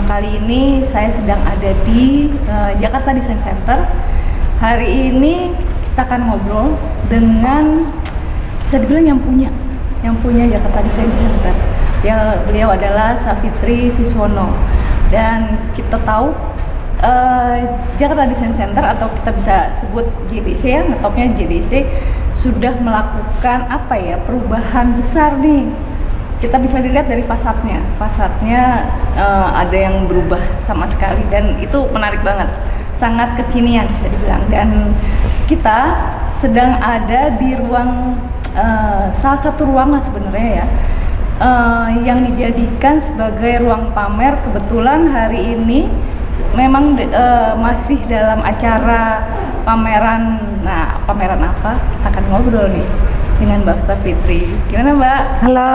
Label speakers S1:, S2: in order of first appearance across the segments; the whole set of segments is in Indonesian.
S1: kali ini saya sedang ada di Jakarta Design Center. Hari ini kita akan ngobrol dengan, bisa dibilang yang punya Jakarta Design Center. Ya, beliau adalah Savitri Siswono. Dan kita tahu Jakarta Design Center, atau kita bisa sebut JDC ya, ngetopnya JDC, sudah melakukan perubahan besar nih. Kita bisa dilihat dari fasadnya ada yang berubah sama sekali, dan itu menarik banget, sangat kekinian bisa dibilang. Dan kita sedang ada di ruang salah satu ruangan sebenarnya ya, yang dijadikan sebagai ruang pamer. Kebetulan hari ini memang masih dalam acara pameran. Nah, pameran apa? Kita akan ngobrol nih dengan Mbak Savitri. Gimana Mbak?
S2: Halo,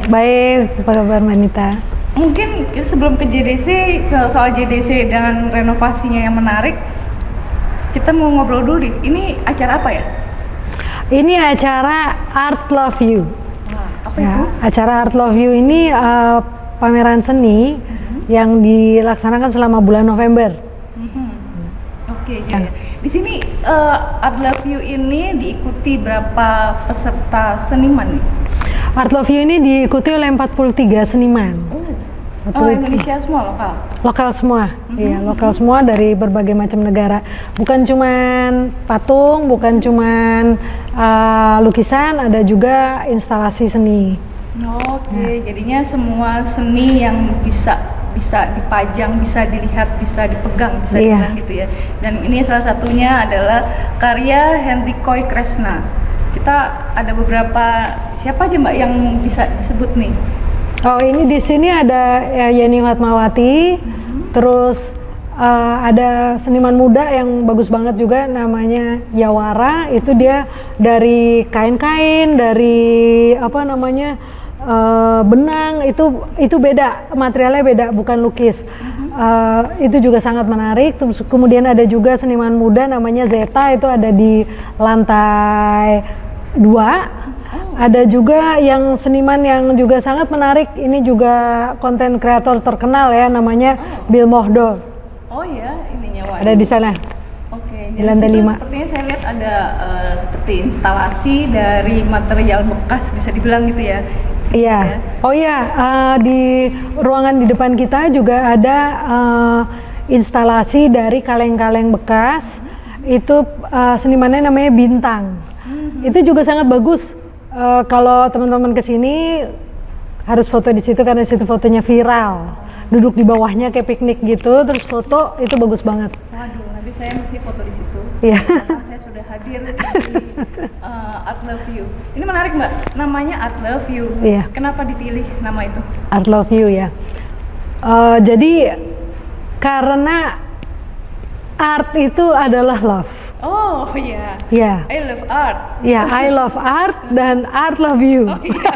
S2: baik. Apa kabar Manita?
S1: Mungkin sebelum ke JDC, soal JDC dan renovasinya yang menarik, kita mau ngobrol dulu nih. Ini acara apa ya?
S2: Ini acara Art Love You.
S1: Nah, apa
S2: ya,
S1: itu?
S2: acara Art Love You ini pameran seni yang dilaksanakan selama bulan November.
S1: Oke, ya. Di sini Art Love You ini diikuti berapa peserta seniman nih?
S2: Art Love You ini diikuti oleh 43 seniman.
S1: Indonesia semua lokal?
S2: Lokal semua, iya, lokal semua dari berbagai macam negara. Bukan cuman patung, bukan cuman lukisan, ada juga instalasi seni.
S1: Oke, jadinya semua seni yang bisa dipajang, bisa dilihat, bisa dipegang, bisa dibilang gitu ya. Dan ini salah satunya adalah karya Henry Coy Kresna. Kita ada beberapa, siapa aja Mbak yang bisa disebut nih?
S2: Oh, ini di sini ada Yeni Fatmawati, terus ada seniman muda yang bagus banget juga, namanya Yawara. Itu dia dari kain-kain, dari benang, itu beda, materialnya beda, bukan lukis. Itu juga sangat menarik. Terus kemudian ada juga seniman muda namanya Zeta, itu ada di lantai 2. Ada juga yang seniman yang juga sangat menarik, ini juga konten kreator terkenal ya, namanya Bill Mohdor.
S1: Oh ya, ininya
S2: ada di sana.
S1: Oke,
S2: di lantai 5.
S1: Sepertinya saya lihat ada seperti instalasi dari material bekas, bisa dibilang gitu ya.
S2: Iya. Oh iya, di ruangan di depan kita juga ada instalasi dari kaleng-kaleng bekas. Itu senimannya namanya Bintang. Itu juga sangat bagus. Kalau teman-teman kesini harus foto di situ, karena di situ fotonya viral. Duduk di bawahnya kayak piknik gitu, terus foto, itu bagus banget.
S1: Waduh, nanti saya mesti foto di situ.
S2: Iya.
S1: Karena saya sudah hadir di Art Love You. Ini menarik Mbak, namanya Art Love You.
S2: Iya.
S1: Kenapa dipilih nama itu?
S2: Art Love You ya. Jadi karena art itu adalah love.
S1: Oh iya.
S2: Ya.
S1: I love art.
S2: Ya, I love art dan art love you.
S1: Oh, iya.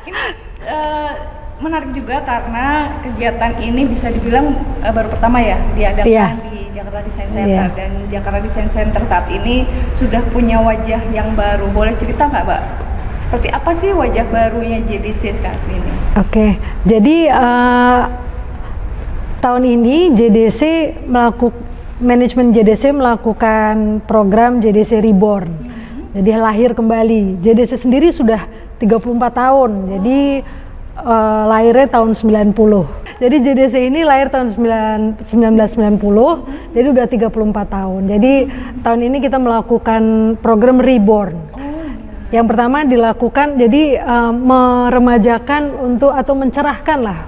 S1: Ini menarik juga karena kegiatan ini bisa dibilang baru pertama ya diadakan di Jakarta Design Center. Dan Jakarta Design Center saat ini sudah punya wajah yang baru. Boleh cerita nggak Mbak? Seperti apa sih wajah barunya JDC saat ini? Oke,
S2: jadi tahun ini manajemen JDC melakukan program JDC Reborn. Jadi lahir kembali. JDC sendiri sudah 34 tahun. Jadi lahirnya tahun 90. Jadi JDC ini lahir tahun 1990. Jadi udah 34 tahun. Jadi tahun ini kita melakukan program Reborn. Yang pertama dilakukan, jadi meremajakan atau mencerahkan lah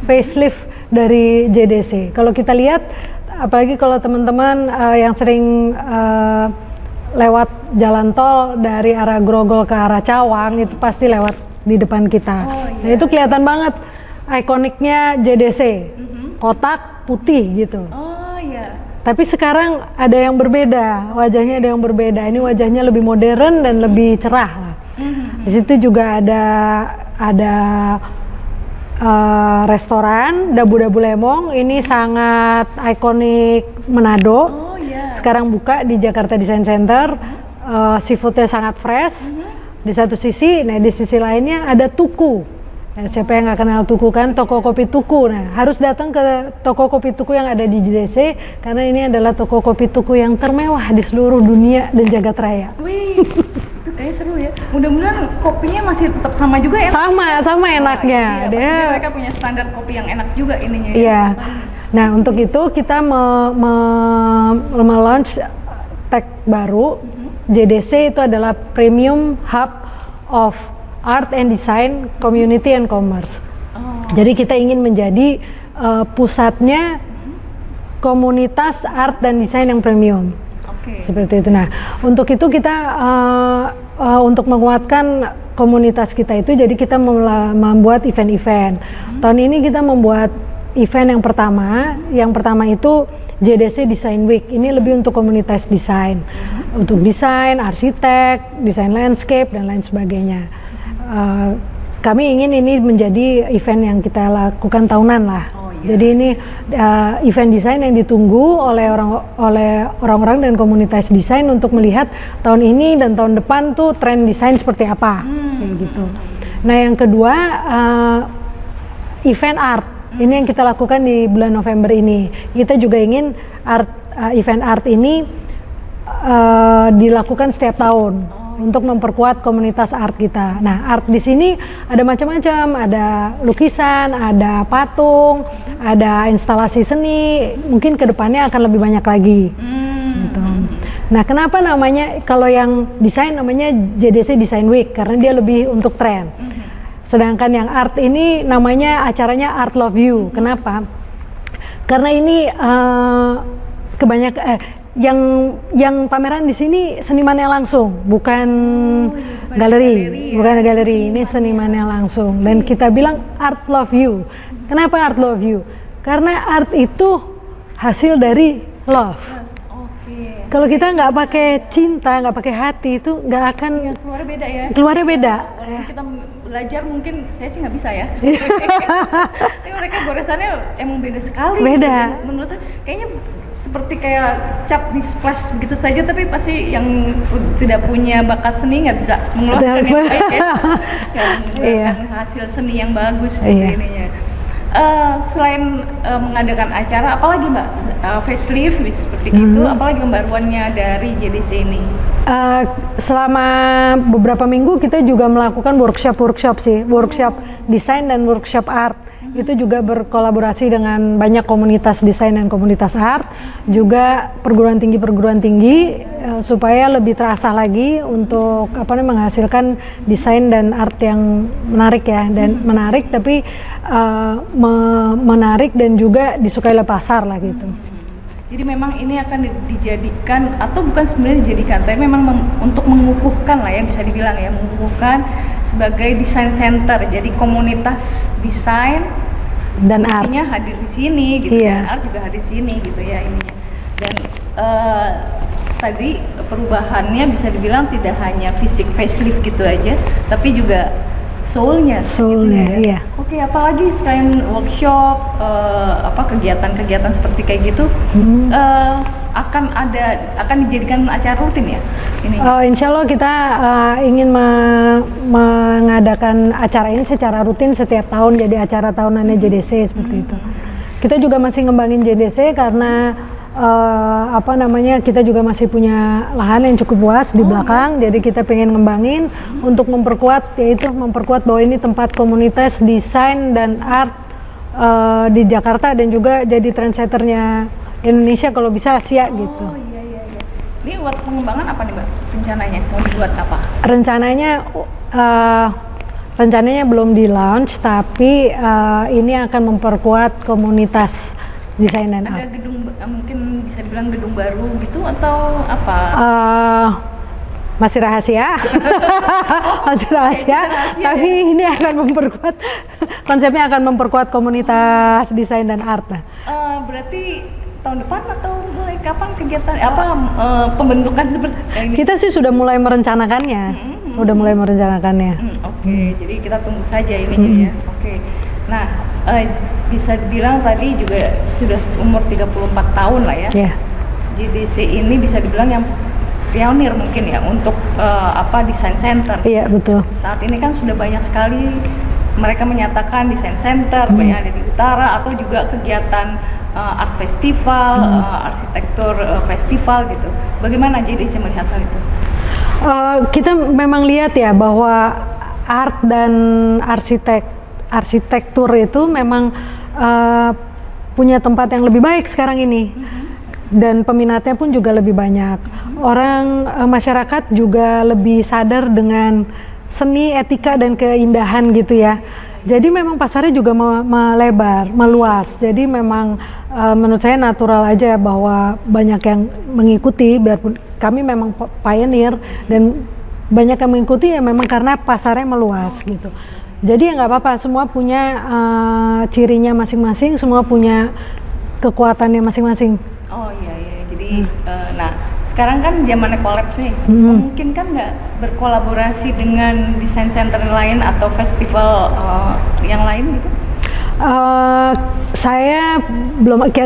S2: facelift dari JDC. Kalau kita lihat, apalagi kalau teman-teman yang sering lewat jalan tol dari arah Grogol ke arah Cawang, itu pasti lewat di depan kita. Nah, itu kelihatan banget ikoniknya JDC, kotak putih gitu. Tapi sekarang ada yang berbeda, wajahnya ada yang berbeda. Ini wajahnya lebih modern dan lebih cerah lah. Di situ juga ada restoran Dabu-Dabu Lemong. Ini sangat ikonik Manado. Sekarang buka di Jakarta Design Center. Seafoodnya sangat fresh. Di satu sisi, nah di sisi lainnya ada tuku. Siapa yang nggak kenal Tuku kan, toko kopi Tuku. Nah, harus datang ke toko kopi Tuku yang ada di JDC karena ini adalah toko kopi Tuku yang termewah di seluruh dunia dan jagat raya.
S1: Wih, itu kayaknya seru ya. Mudah-mudahan kopinya masih tetap sama juga ya.
S2: Sama enaknya.
S1: Iya, mereka punya standar kopi yang enak juga ininya.
S2: Iya. Nah, untuk itu kita me-launch tag baru. JDC itu adalah Premium Hub of Art and Design, Community and Commerce. Jadi kita ingin menjadi pusatnya komunitas art dan desain yang premium. Seperti itu. Nah, untuk itu kita untuk menguatkan komunitas kita itu, jadi kita membuat event-event. Tahun ini kita membuat event yang pertama. Yang pertama itu JDC Design Week. Ini lebih untuk komunitas desain, untuk desain, arsitek, desain landscape dan lain sebagainya. Kami ingin ini menjadi event yang kita lakukan tahunan lah. Jadi ini event desain yang ditunggu oleh orang-orang dan komunitas desain untuk melihat tahun ini dan tahun depan tuh tren desain seperti apa, kayak gitu. Nah, yang kedua event art. Ini yang kita lakukan di bulan November ini. Kita juga ingin event art ini dilakukan setiap tahun untuk memperkuat komunitas art kita. Nah, art di sini ada macam-macam, ada lukisan, ada patung, ada instalasi seni. Mungkin kedepannya akan lebih banyak lagi. Gitu. Nah, kenapa namanya, kalau yang desain namanya JDC Design Week karena dia lebih untuk tren. Sedangkan yang art ini namanya acaranya Art Love You. Kenapa? Karena ini yang pameran di sini senimannya langsung, bukan galeri. Ini senimannya langsung. Dan kita bilang Art Love You. Kenapa Art Love You? Karena art itu hasil dari love. Kalau kita nggak pakai cinta, nggak pakai hati, itu nggak akan
S1: keluarnya beda ya.
S2: Keluarnya beda.
S1: Kalau kita belajar mungkin saya sih nggak bisa ya. Tapi mereka goresannya emang beda sekali.
S2: Beda.
S1: Gitu. Menurut saya kayaknya seperti kayak cat di splash begitu saja, tapi pasti yang tidak punya bakat seni nggak bisa mengeluarkan yang baik ya. Mengeluarkan hasil seni yang bagus gitu ininya. Selain mengadakan acara, apalagi Mbak, facelift seperti itu, apalagi pembaruannya dari JDC ini?
S2: Selama beberapa minggu kita juga melakukan workshop desain dan workshop art. Itu juga berkolaborasi dengan banyak komunitas desain dan komunitas art, juga perguruan tinggi supaya lebih terasa lagi untuk menghasilkan desain dan art yang menarik ya, dan menarik tapi menarik dan juga disukai oleh pasar lah gitu.
S1: Jadi memang ini akan dijadikan, atau bukan sebenarnya dijadikan, tapi memang untuk mengukuhkan lah ya, bisa dibilang ya, mengukuhkan sebagai design center. Jadi komunitas desain
S2: dan artnya
S1: hadir di sini gitu ya, art juga hadir di sini gitu ya ininya. Dan tadi perubahannya bisa dibilang tidak hanya fisik facelift gitu aja, tapi juga soulnya gitu ya.
S2: Iya.
S1: Oke, apalagi selain workshop, kegiatan-kegiatan seperti kayak gitu, akan dijadikan acara rutin ya ini?
S2: Insya Allah kita ingin mengadakan acara ini secara rutin setiap tahun, jadi acara tahunannya JDC seperti itu. Kita juga masih ngembangin JDC karena kita juga masih punya lahan yang cukup luas di belakang, jadi kita pengen ngembangin untuk memperkuat bahwa ini tempat komunitas desain dan art di Jakarta dan juga jadi trendsetternya Indonesia, kalau bisa Asia gitu.
S1: Iya. Ini buat pengembangan apa nih Mbak rencananya? Mau dibuat apa?
S2: Rencananya belum di launch, tapi ini akan memperkuat komunitas desain dan art.
S1: Ada gedung, mungkin bisa dibilang gedung baru gitu atau apa?
S2: Masih rahasia, tapi ini akan memperkuat, konsepnya akan memperkuat komunitas desain dan art lah.
S1: Berarti tahun depan atau mulai kapan kegiatan pembentukan seperti ini?
S2: Kita sih sudah mulai merencanakannya,
S1: Oke, jadi kita tunggu saja ininya ya. Oke. Nah, bisa dibilang tadi juga sudah umur 34 tahun lah ya. JDC ini bisa dibilang yang pionir mungkin ya untuk desain center.
S2: Iya, betul.
S1: Saat ini kan sudah banyak sekali mereka menyatakan desain center banyak ada di utara, atau juga kegiatan art festival, arsitektur festival gitu. Bagaimana JDC melihat hal itu?
S2: Kita memang lihat ya bahwa art dan arsitektur itu memang punya tempat yang lebih baik sekarang ini, dan peminatnya pun juga lebih banyak. Orang masyarakat juga lebih sadar dengan seni, etika, dan keindahan gitu ya. Jadi memang pasarnya juga melebar, meluas. Jadi memang menurut saya natural aja bahwa banyak yang mengikuti, biarpun kami memang pioneer dan banyak yang mengikuti ya memang karena pasarnya meluas gitu. Jadi ya nggak apa-apa, semua punya cirinya masing-masing, semua punya kekuatannya masing-masing.
S1: Oh iya, jadi nah sekarang kan zamannya kolaps nih, mungkin kan nggak berkolaborasi dengan desain center lain atau festival yang lain gitu?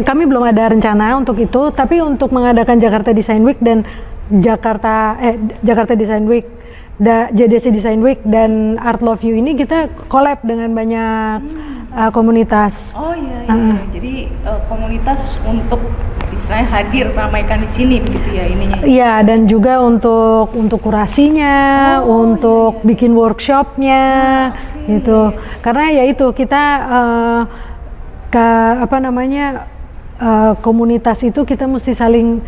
S2: Kami belum ada rencana untuk itu, tapi untuk mengadakan Jakarta Design Week dan Jakarta Design Week, JDC Design Week dan Art Love You ini kita collab dengan banyak komunitas.
S1: Oh iya. Jadi komunitas untuk istilahnya hadir meramaikan di sini begitu ya ininya.
S2: Iya, dan juga untuk kurasinya, untuk bikin workshopnya, gitu. Karena ya itu kita komunitas itu kita mesti saling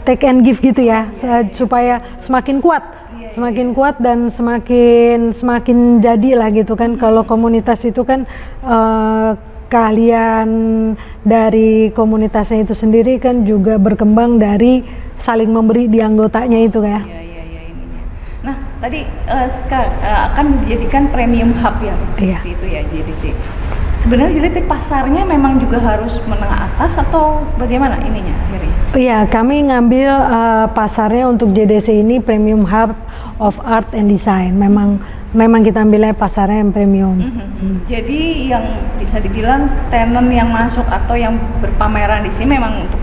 S2: take and give gitu ya, supaya semakin kuat. Semakin kuat dan semakin jadi lah gitu kan. Kalau komunitas itu kan keahlian dari komunitasnya itu sendiri kan juga berkembang dari saling memberi di anggotanya itu ya.
S1: Iya ininya. Nah tadi akan dijadikan premium hub ya seperti itu ya JDC. Sebenarnya jadi pasarnya memang juga harus menengah atas atau bagaimana ininya akhirnya?
S2: Iya, kami ngambil pasarnya untuk JDC ini premium hub of art and design. Memang kita ambilnya pasarnya yang premium.
S1: Jadi yang bisa dibilang tenant yang masuk atau yang berpameran di sini memang untuk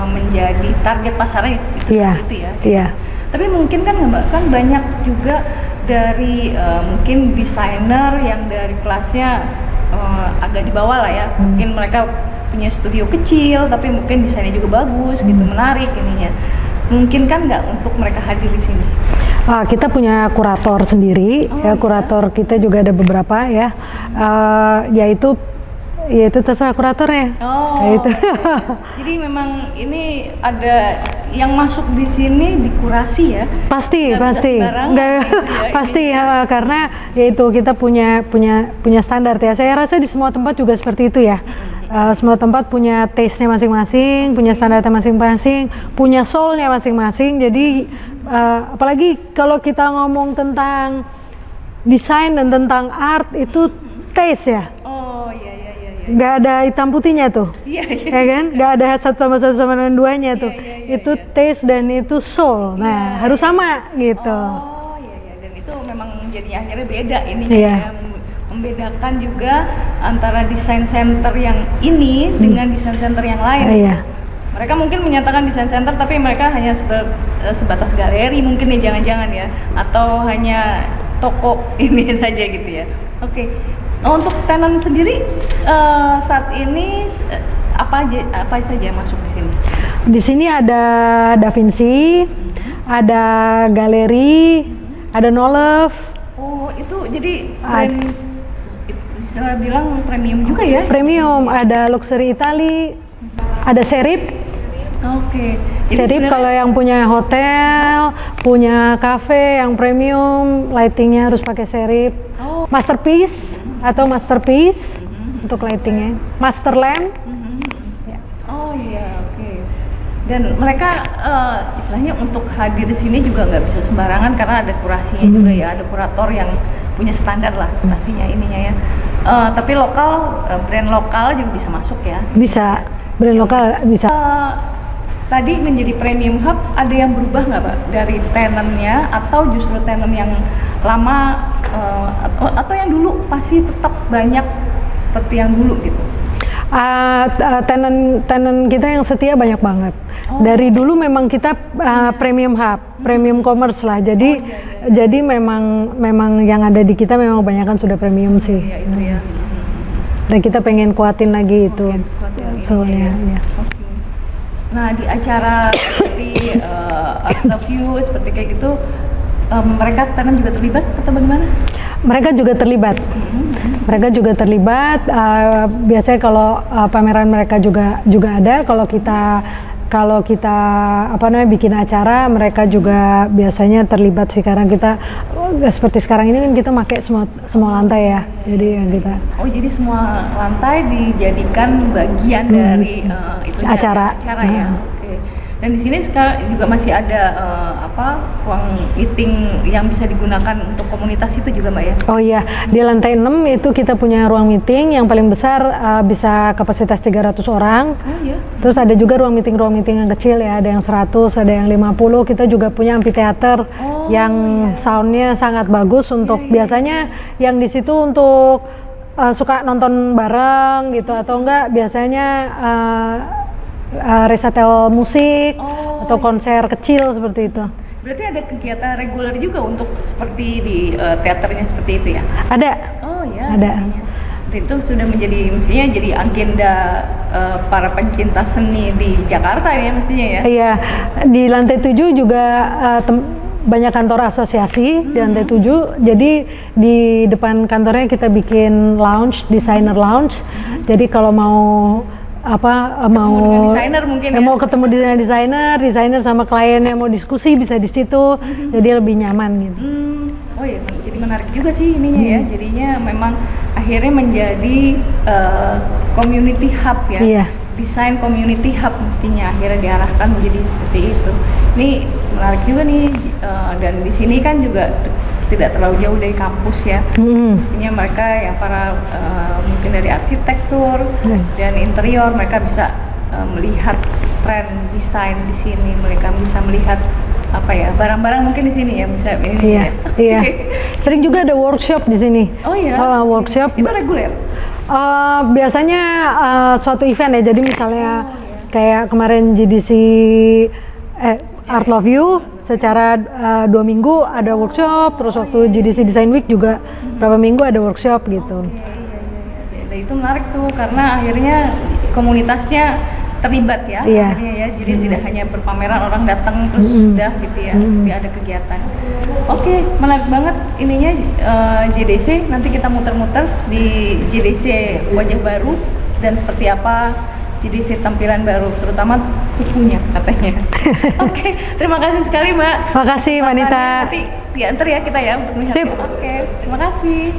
S1: menjadi target pasarnya itu ya.
S2: Iya.
S1: Tapi mungkin kan Mbak kan banyak juga dari mungkin desainer yang dari kelasnya agak di bawah lah ya. Mungkin mereka punya studio kecil tapi mungkin desainnya juga bagus gitu, menarik ininya. Mungkin kan nggak untuk mereka hadir di sini?
S2: Kita punya kurator sendiri, kurator kita juga ada beberapa ya, yaitu terserah kuratornya. Gitu.
S1: Jadi memang ini ada yang masuk di sini dikurasi ya?
S2: Pasti. Karena yaitu kita punya standar ya. Saya rasa di semua tempat juga seperti itu ya. Semua tempat punya taste-nya masing-masing, punya standarnya masing-masing, punya soul-nya masing-masing. Jadi apalagi kalau kita ngomong tentang desain dan tentang art itu taste ya. Nggak ada hitam putihnya tuh, ya kan? Nggak ada satu sama dengan duanya tuh. Itu taste dan itu soul. Nah, harus sama gitu.
S1: Dan itu memang jadi akhirnya beda ini ya. Membedakan juga antara desain center yang ini dengan desain center yang lain. Mereka mungkin menyatakan desain center tapi mereka hanya sebatas galeri mungkin ya, jangan-jangan ya, atau hanya toko ini saja gitu ya. Oke. Untuk tenant sendiri saat ini apa saja masuk di sini?
S2: Di sini ada Da Vinci, ada galeri, ada No Love.
S1: Oh, itu jadi brand bisa bilang premium juga ya?
S2: Premium, ada Luxury Italy, ada Serif.
S1: Oke.
S2: Serif kalau yang punya hotel, punya cafe yang premium, lightingnya harus pakai Serif. Masterpiece atau Masterpiece untuk lightingnya, Master Lamp.
S1: Oke. Dan mereka istilahnya untuk hadir di sini juga nggak bisa sembarangan karena ada kurasinya juga ya, ada kurator yang punya standar lah kurasinya ininya ya. Tapi brand lokal juga bisa masuk ya?
S2: Bisa, brand lokal bisa.
S1: Tadi menjadi premium hub ada yang berubah nggak Pak dari tenantnya atau justru tenant yang lama atau yang dulu pasti tetap banyak seperti yang dulu gitu?
S2: Tenant kita yang setia banyak banget. Dari dulu memang kita premium hub, premium commerce lah. Jadi jadi memang yang ada di kita memang kebanyakan sudah premium sih.
S1: Ya itu ya.
S2: Dan kita pengen kuatin lagi itu.
S1: kuatin lagi,
S2: Soalnya ya.
S1: Oke. Nah di acara seperti Art Love You seperti kayak gitu, mereka Tanam juga terlibat atau bagaimana?
S2: Mereka juga terlibat. Mereka juga terlibat. Biasanya kalau pameran mereka juga ada. Kalau kita apa namanya bikin acara, mereka juga biasanya terlibat sih, karena kita seperti sekarang ini kan kita pakai semua lantai ya. Jadi ya kita.
S1: Oh jadi semua lantai dijadikan bagian dari itu
S2: Acara.
S1: ya. Oke. Dan di sini sekarang juga masih ada ruang meeting yang bisa digunakan untuk komunitas itu juga Mbak ya?
S2: Oh iya, di lantai 6 itu kita punya ruang meeting yang paling besar, bisa kapasitas 300 orang.
S1: Oh iya.
S2: Terus ada juga ruang meeting yang kecil ya, ada yang 100, ada yang 50. Kita juga punya amphitheater yang soundnya sangat bagus untuk biasanya yang di situ untuk suka nonton bareng gitu, atau enggak biasanya resital musik atau konser kecil seperti itu.
S1: Berarti ada kegiatan reguler juga untuk seperti di teaternya seperti itu ya?
S2: Ada.
S1: Oh ya.
S2: Ada.
S1: Itu sudah menjadi mestinya jadi agenda para pencinta seni di Jakarta ya mestinya ya?
S2: Iya, di lantai 7 juga banyak kantor asosiasi di lantai 7. Jadi di depan kantornya kita bikin lounge, designer lounge. Jadi kalau mau
S1: Dengan desainer mungkin ya?
S2: mau ketemu desainer sama klien yang mau diskusi bisa di situ. Jadi lebih nyaman gitu.
S1: Oh iya, jadi menarik juga sih ininya ya. Jadinya memang akhirnya menjadi community hub ya.
S2: Iya.
S1: Desain community hub mestinya akhirnya diarahkan menjadi seperti itu. Ini menarik juga nih, dan di sini kan juga tidak terlalu jauh dari kampus ya. Mestinya mereka yang para mungkin dari arsitektur dan interior, mereka bisa melihat tren desain di sini. Mereka bisa melihat barang-barang mungkin di sini ya, bisa ini.
S2: Iya,
S1: ya.
S2: iya. Sering juga ada workshop di sini.
S1: Oh iya.
S2: Workshop.
S1: Itu reguler.
S2: Biasanya suatu event ya. Jadi misalnya kayak kemarin GDC Art Love You, secara 2 minggu ada workshop, terus waktu GDC Design Week juga berapa minggu ada workshop gitu.
S1: Nah, itu menarik tuh karena akhirnya komunitasnya terlibat ya, akhirnya ya. Jadi tidak hanya berpameran orang datang terus sudah gitu ya, tapi ada kegiatan. Oke, menarik banget ininya JDC. Nanti kita muter-muter di JDC wajah baru dan seperti apa JDC tampilan baru, terutama tubuhnya katanya. Oke, terima kasih sekali Mbak.
S2: Terima kasih Manita.
S1: Nanti diantar ya kita ya untuk melihat.
S2: Sip.
S1: Oke, terima kasih.